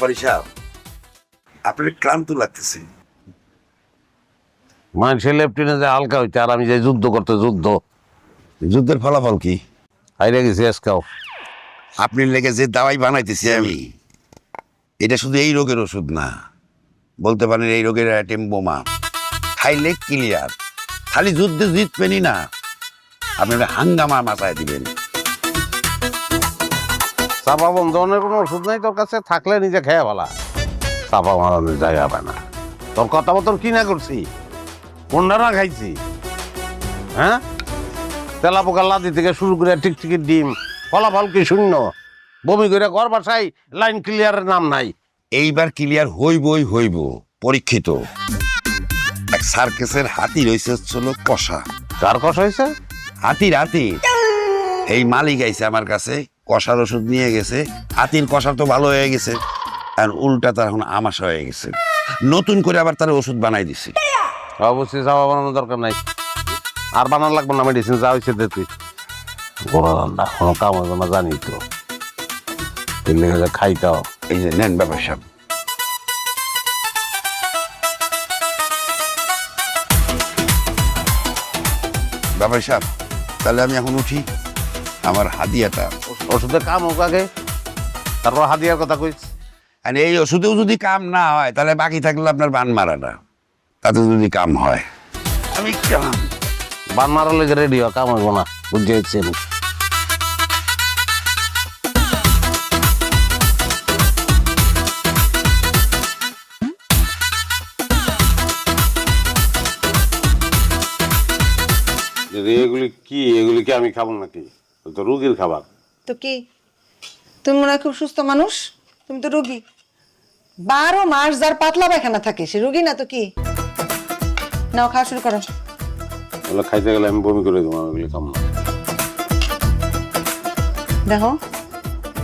ব্যাপারী সাহেব, আপনার ক্লান্ত লাগতেছে। মানুষের লেফটেন্যান্ট যে হালকা হইতে আর আমি যে যুদ্ধ করতে যুদ্ধের ফলাফল কি? হাইরে গেছি আজকাও। আপনি লেগে যে দাওয়াই বানাইতেছি আমি, এটা শুধু এই রোগের ওষুধ না, বলতে পারেন এই রোগের অ্যাটেম বোমা। খাইলে ক্লিয়ার, খালি যুদ্ধে জিতবেনই না, আপনারা হাঙ্গামা মাথায় দিবেন। চাপা বন্ধনের কোনো ওষুধ নাই তোর কাছে? থাকলে নিজে খেয়ে ভালা, চাপা মারানোর জায়গা হবে না। তোর কথা মতন কি না করছি, কোনটা না খাইছি? হ্যাঁ, তেলা পোকা লাদি থেকে শুরু করে টিকটিকির ডিম, ফলাফল কি শূন্য? বমি করে ঘর বাসায় লাইন ক্লিয়ারের নাম নাই। এইবার ক্লিয়ার হইব, পরীক্ষিত। এক সার্কেসের হাতি রয়েছে হচ্ছিল কষা। কার কষ হয়েছে? হাতির। এই মালিক আইছে আমার কাছে, কষার ওষুধ নিয়ে গেছে। হাতির কষা তো ভালো হয়ে গেছে, আর উল্টা তার এখন আমাশা হয়ে গেছে। নতুন করে আবার তার ওষুধ বানাই দিছে। অবশ্যই চাপা বানানোর দরকার নাই, আর বানান লাগবে না। মেডিসিন যা হয়েছে দে তুই। গোড়া রান্না কোনো কাম হবে না জানি তো, খাইতাও। এই যে নেন ব্যাপার সাহেব। ব্যাপার সাহেব, তাহলে আমি এখন উঠি। আমার হাদিয়াটা, ওষুধে কাম হোক আগে, তারপর হাদিয়ার কথা কইস। আর এই ওষুধেও যদি কাম না হয়, তাহলে বাকি থাকলো আপনার বান মারাটা, তাতে যদি কাম হয়। আমি কেমন বান মারার লেগে রেডি হয়, কাম হইব না, বুঝতে। এগুলি কি? এগুলি কি আমি খাবো নাকি? তো রোগীর খাবার। তো কি তুমি মনে হয় খুব সুস্থ মানুষ? তুমি তো রোগী। 12 মাস যার পাতলা পায়খানা থাকে সে রোগী না তো কি? নাও, খাওয়া শুরু করো। ওগুলো খাইতে গেলে আমি বমি করে দেবো, আমি এগুলি খাবো না। দেখো,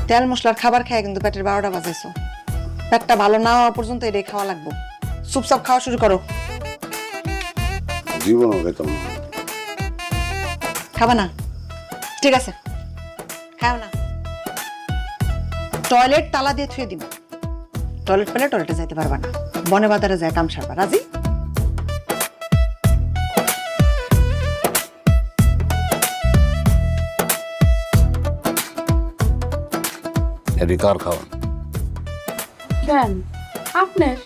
তেল মশলার খাবার খায় কিন্তু পেটের 12টা বাজাইছো। পেটটা ভালো না হওয়া পর্যন্ত এটাই খাওয়া লাগবে। চুপচাপ খাওয়া শুরু করো। জীবনও খেতাম না। খাবা না? ঠিক আছে, খাও না। টয়লেট তালা দিয়ে থুয়ে দিব। টয়লেট পেলে টয়লেটে যাইতে পারবা না, বনে বাজারে যায় কাম সারবা। রাজি? এটি কার খাওয়া? কেন আপনার?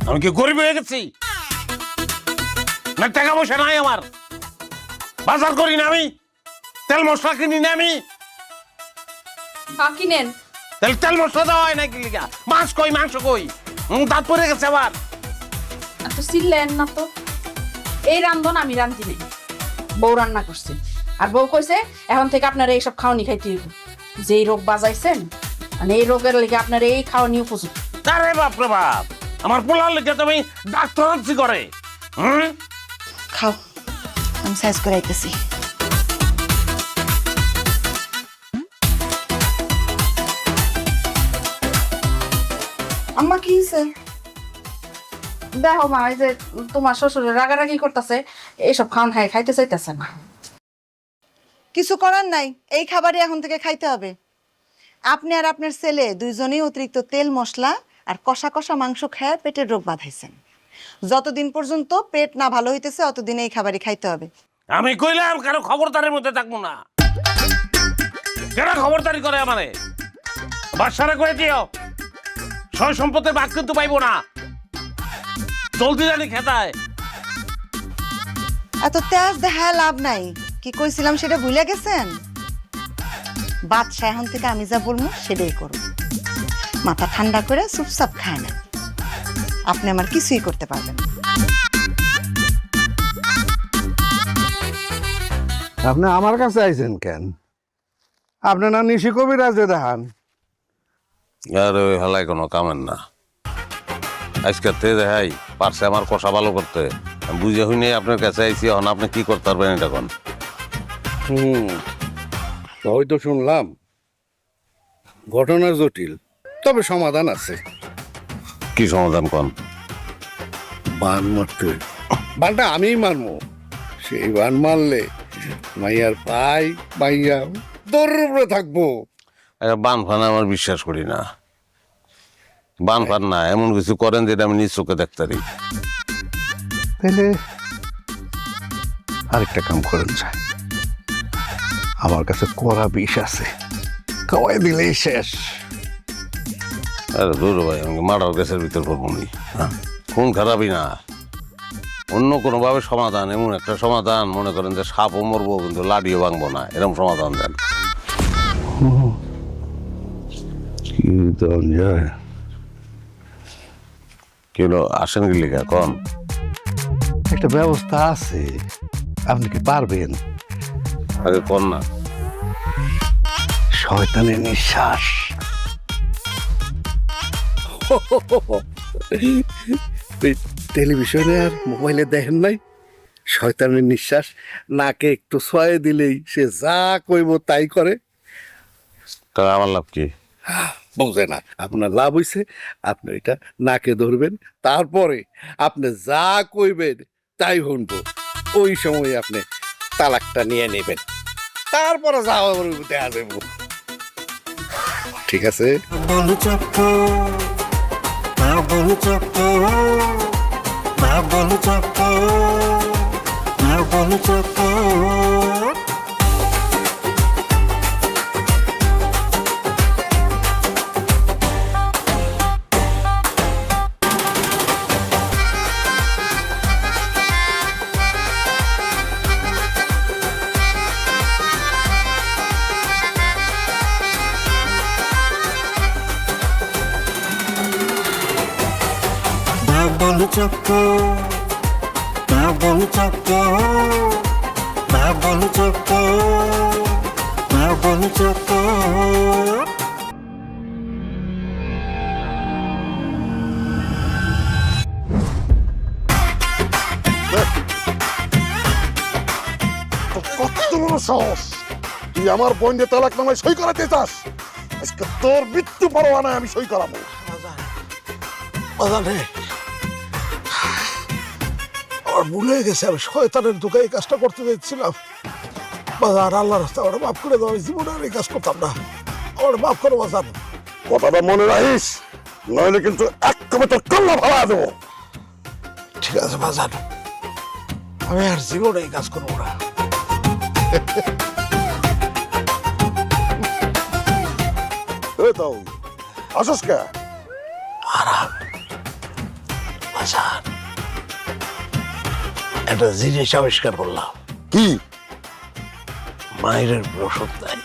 আমি কি গরিব হয়ে গেছি না? টাকা পয়সা নাই আমার, বাজার করি না আমি, তেল মশলা কিনি না আমি। কিনেন তেল মশলা দেওয়া হয় না কি লিগা? মাছ কই, মাংস কই? দাঁত পড়ে গেছে আবার। তো চিল্লেন না তো। এই রান্ধন আমি রান্ধি নাই, বউ রান্না করছে। আর বউ কইছে এখন থেকে আপনারা এইসব খাওয়ানি খাইতে হইব। যেই রোগ বাজাইছেন, মানে এই রোগের লেগে আপনার এই খাওয়ানি উপযুক্ত। আরে বাপ রে বাপ, আমার পোলার লেগে তুমি ডাক্তার করে। খাও, আমি সাইজ করে আইতেছি। আম্মা কি হইছে? দেখো মা, এই যে তোমার শ্বশুরের রাগারাগি করতেছে, এইসব খাওয়ান খাইতে চাইতেছে না। কিছু করার নাই, এই খাবারই এখন থেকে খাইতে হবে। আপনি আর আপনার ছেলে দুইজনেই অতিরিক্ত তেল মশলা আর কষা কষা মাংস খেয়ে পেটের রোগ বাঁধাইছেন। যতদিন পর্যন্ত পেট না ভালো হইতেছে অতদিন এই খাবারই খাইতে হবে। আমি কইলাম কারো খবরদারের মধ্যে থাকবো না। কেন খবরদারি করে আমারে? বাদশারে কয়ে দিও সয় সম্পত্তির ভাগ কিন্তু পাইবো না, জলদি জানি খেতায়। এত তেজ দেখায় লাভ নাই। কি কইছিলাম সেটা ভুলে গেছেন? বাদশা এখন থেকে আমি যা বলবো সেটাই করব। মাথা ঠান্ডা করে চুপচাপ খায় না, আপনি আমার কিছুই করতে পারবেন না। আপনি আমার কাছে আইছেন কেন? আপনি না নিশি কবিরাজে দেখান? আর ওই হালাই কোনো কামের না। আজকে তে দেখাই পারছে আমার কষা ভালো করতে, বুঝে হইনি আপনার কাছে আইসি। এখন আপনি কি করতে পারবেন এটা কোন? হয়তো শুনলাম ঘটনা জটিল, তবে সমাধান আছে। কি সমাধান কোন? বান মারতে, বানটা আমিই মারবো। সেই বান মারলে মাইয়ার পাই মাইয়া দৌড়ের উপরে থাকবো। বান ফান আমার বিশ্বাস করি না। বান ফান না, এমন কিছু করেন যেটা আমি নিজ চোখে দেখতে পারি। তাহলে আরেকটা কাম করেন যায়, আমার কাছে কড়া বিষ আছে, খাওয়াই দিলেই শেষ। আরে দূর ভাই, আমাকে মার্ডার কেসের ভিতর করবো নি। খুন খারাপই না, অন্য কোনোভাবে সমাধান, এমন একটা সমাধান মনে করেন যে সাপও মরবো কিন্তু লাঠিও ভাঙবো না, এরকম সমাধান দেন। কি দেন যায়? কি হলো, আসেন কি লিখা কন? একটা ব্যবস্থা আছে, আপনি কি পারবেন? আগে কন না। শয়তানের নিঃশ্বাস। টেলিভিশনে আর মোবাইলে দেখেন নাই, শয়তানের নিঃশ্বাস নাকে একটু ছয়ে দিলেই সে যা কইব তাই করে। তা আমার লাভ কি? বুঝে না, আপনার লাভ হইছে, আপনি এটা নাকে ধরবেন, তারপরে আপনি যা কইবেন তাই শুনবো। ওই সময় আপনি তালাকটা নিয়ে নেবেন, তারপরে যা হবে দেখা যাব। ঠিক আছে? কত বড় সাহস, তুই আমার বোনকে তালাক নামায় সই করাতে চাস? আজকে তোর মৃত্যু পরোয়ানায় আমি সই করাবো। আমার ভুল হয়ে গেছে, আমি শয়তানের ঢুকে এই কাজটা করতে যাচ্ছিলাম। বাজার আল্লাহ রাস্তা ওরা মাফ করে দাও, জীবনে আর এই কাজ করতাম না, আমার মাফ করো বাজার। কথাটা মনে রাখিস, নইলে কিন্তু এক কমে তোর কল্লা ভাড়া দেবো। ঠিক আছে বাজার, আমি আর জীবনে এই কাজ করবো না। আসস কে? আরাম বাজার, একটা জিনিস আবিষ্কার করলাম। কি? মায়ের ওষুধ নাই।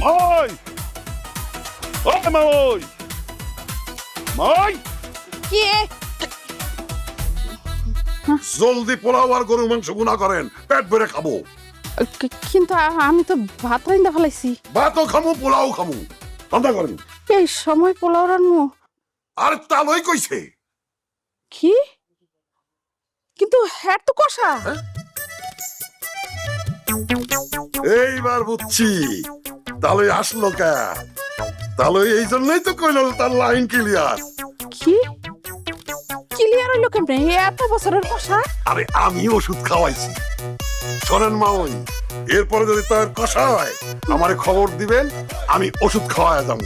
মাই, ও মাই, মাই, কি জলদি পোলাও আর গরুর মাংস গুনা করেন, পেট ভরে খাবো। কিন্তু আমি তো ভাত রাইন্দা ফেলাইছি। ভাতও খামু, পোলাও খামু, রান্না করেন। এই সময় পোলাও রান্নু? আর তালই কইছে। কি? কিন্তু হ্যাঁ তো কষা। এইবার বুঝছি তাহলে আসলো কে। তাহলে এই জন্যই তো কইল তার লাইন ক্লিয়ার। কি ক্লিয়ার হইলো কেমনে এত বছরের কষা? আরে আমি ওষুধ খাওয়াইছি। শোনেন মাওই, এরপরে যদি তার কষা হয় আমারে খবর দিবেন, আমি ওষুধ খাওয়ায় যাবো।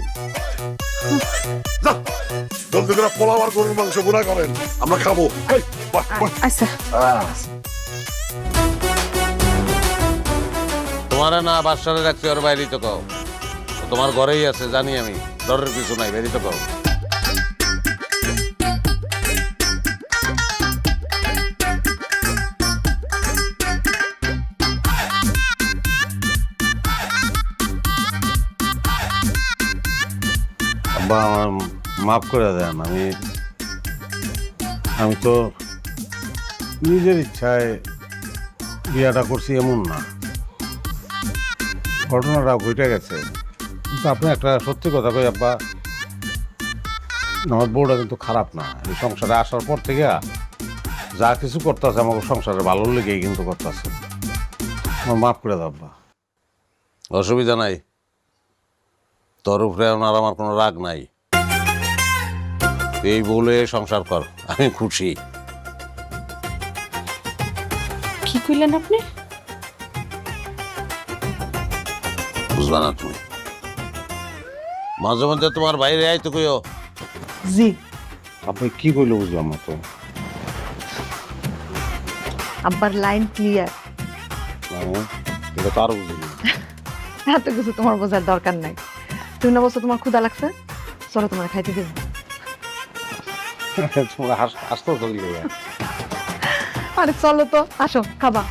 যা, জলদি করে পোলাও আর গরুর মাংস গুঁড়া করেন, আমরা খাবো। এই, বাহ, বাহ। আচ্ছা তোমার না বাসারে রাখছি, ওর বাইরেই তো কও। ও তোমার ঘরেই আছে জানি আমি, ডরের কিছু নাই, বাইরেই তো কও। আব্বা আমার মাফ করে দেন, আমি তো নিজের ইচ্ছায় বিয়াটা করছি এমন না, ঘটনাটা ঘটে গেছে। কিন্তু আপনি একটা সত্যি কথা কই আব্বা, আমার বউটা কিন্তু খারাপ না। এই সংসারে আসার পর থেকে যা কিছু করতেছে আমাকে সংসারে ভালো লেগেই কিন্তু করতেছে। আমার মাফ করে দাও আব্বা। অসুবিধা নাই, তোর উপরে আর আমার কোনো রাগ নাই। এই বলে সংসার কর, আমি খুশি। কি কইলেন আপনি? বুঝলা না তুমি? মাঝে মধ্যে তোমার বাইরে আইতে কইও। জি আপনি কি কইলে বুঝলাম না তো। আব্বার লাইন ক্লিয়ার। এটা তো আরো বুঝলি। এত কিছু তোমার বোঝার দরকার নাই। তুমি না বলছো তোমার ক্ষুধা লাগছে, চলো তোমার খাইতে দেবো। তোমার আসতেও চলে গেলে। আরে চলো তো, আসো খাবা।